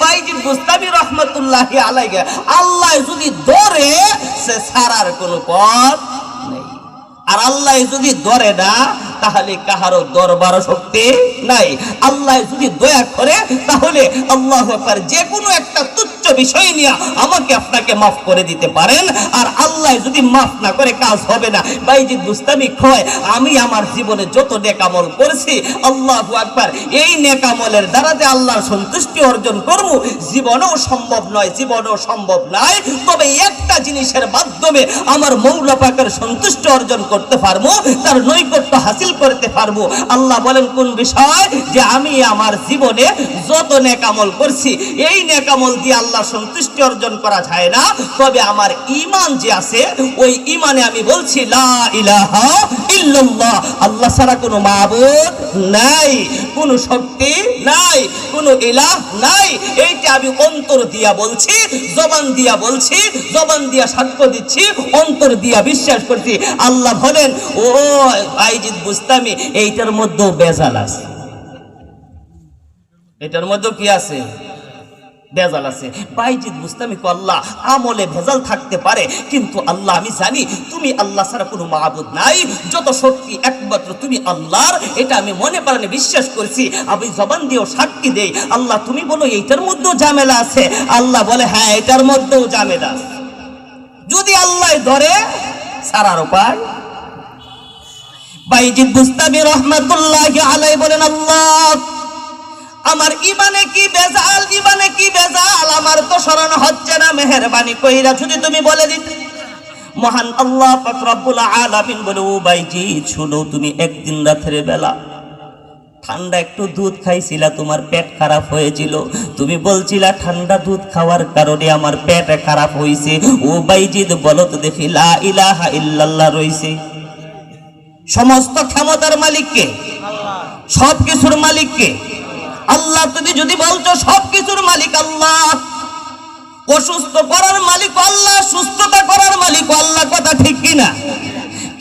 বাইজিদ বুস্তামি রহমাতুল্লাহি আলাইহি আল্লাহ যদি ধরে সে ছাড়ার কোনো পথ নেই। আর আল্লাহ যদি ধরে না তাহলে কাহারও দরবার শক্তি নাই। আল্লাহ যদি দয়া করে তাহলে আল্লাহু আকবার যে কোনো একটা তুচ্ছ বিষয় নিয়ে আমাকে আপনাকে মাফ করে দিতে পারেন। আর আল্লাহ যদি মাফ না করে কাজ হবে না। বাইজিদ বুস্তামি কয় আমি আমার জীবনে যত নেক আমল করেছি আল্লাহু আকবার এই নেক আমলের দ্বারা যে আল্লাহর সন্তুষ্টি অর্জন করব জীবনেও সম্ভব নয়, জীবনেও সম্ভব নয়। তবে একটা জিনিসের মাধ্যমে আমার মওলা পাকের সন্তুষ্টি অর্জন করতে পারবো, তার নৈকট্য হাসিল করতে পারবো। আল্লাহ বলেন কোন বিষয়? যে আমি আমার জীবনে যত নেক আমল করছি এই নেক আমল দিয়ে আল্লাহ সন্তুষ্টি অর্জন করা যায় না। তবে আমার ঈমান যে আছে ওই ঈমানে আমি বলছি লা ইলাহা ইল্লাল্লাহ, আল্লাহ ছাড়া কোনো মাবুদ নাই, কোনো শক্তি নাই, কোনো ইলাহ নাই। এইটা আমি অন্তর দিয়া বলছি, জবান দিয়া বলছি, জবান দিয়া সাক্ষ্য দিচ্ছি, অন্তর দিয়া বিশ্বাস করছি। আল্লাহ বলেন ও বাইজিদ বুস্তামি এইটার মধ্যেও বেজাল আছে, এটার মধ্যেও কি আছে? বেজাল আছে। বাইজিদ বুস্তামি কো আল্লাহ আমলে ভেজাল থাকতে পারে, কিন্তু আল্লাহ আমি জানি তুমি আল্লাহ ছাড়া কোনো মাবুদ নাই, যত শক্তি একমাত্র তুমি আল্লাহর, এটা আমি মনে প্রাণে বিশ্বাস করছি। আমি জবান দিয়েও সাক্ষী দেই। আল্লাহ তুমি বলো এইটার মধ্যেও ঝামেলা আছে? আল্লাহ বলে হ্যাঁ এটার মধ্যেও ঝামেলা আছে। যদি আল্লাহ ধরে ছাড়ার উপায়। বাইজিদ বুস্তামি রহমাতুল্লাহি আলাইহি বলেন আল্লাহ আমার ঈমানে কি বেজাল, ঈমানে কি বেজাল আমার তো স্মরণ হচ্ছে না, মেহেরবানি কইরা যদি তুমি বলে দিতে। মহান আল্লাহ পাক রব্বুল আলামিন বলে ও বাইজিদ শুনো, তুমি একদিন রাতের বেলা ঠান্ডা একটু দুধ খাইছিলা, তোমার পেট খারাপ হয়েছিল, তুমি বলছিলা ঠান্ডা দুধ খাওয়ার কারণে আমার পেট খারাপ হয়েছে। ও বাইজিদ বলো তো দেখি লা ইলাহা ইল্লাল্লাহ রইছে সমস্ত ক্ষমতার মালিককে, সব কিছুর মালিককে আল্লাহ। তুমি যদি বলছো সব কিছুর মালিক আল্লাহ, অসুস্থ করার মালিক আল্লাহ, সুস্থতা করার মালিক আল্লাহ, কথা ঠিক কিনা?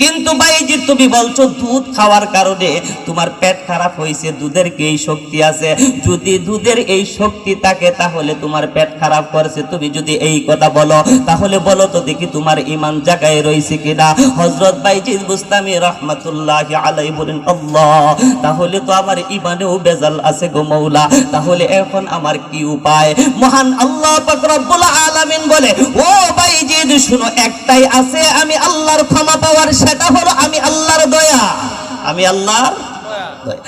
কিন্তু বাইজিদ তুমি বলছো দুধ খাওয়ার কারণে তোমার পেট খারাপ হয়েছে, দুধের কি এই শক্তি আছে? যদি দুধের এই শক্তি থাকে তাহলে তোমার পেট খারাপ করেছে। তুমি যদি এই কথা বলো তাহলে বলো তো দেখি তোমার ঈমান জায়গায় রয়েছে কিনা? হযরত বাইজিদ বুস্তামি রাহমাতুল্লাহি আলাইহি বলেন আল্লাহ তাহলে তো আমার ঈমানেও বেজাল আছে গো মওলা, তাহলে এখন আমার কি উপায়? মহান আল্লাহ পাক রব্বুল আলামিন বলে ও বাইজিদ শুনো, একটাই আছে আমি আল্লাহর ক্ষমা পাওয়ার, সেটা হলো আমি আল্লাহর দয়া, আমি আল্লাহর দয়া।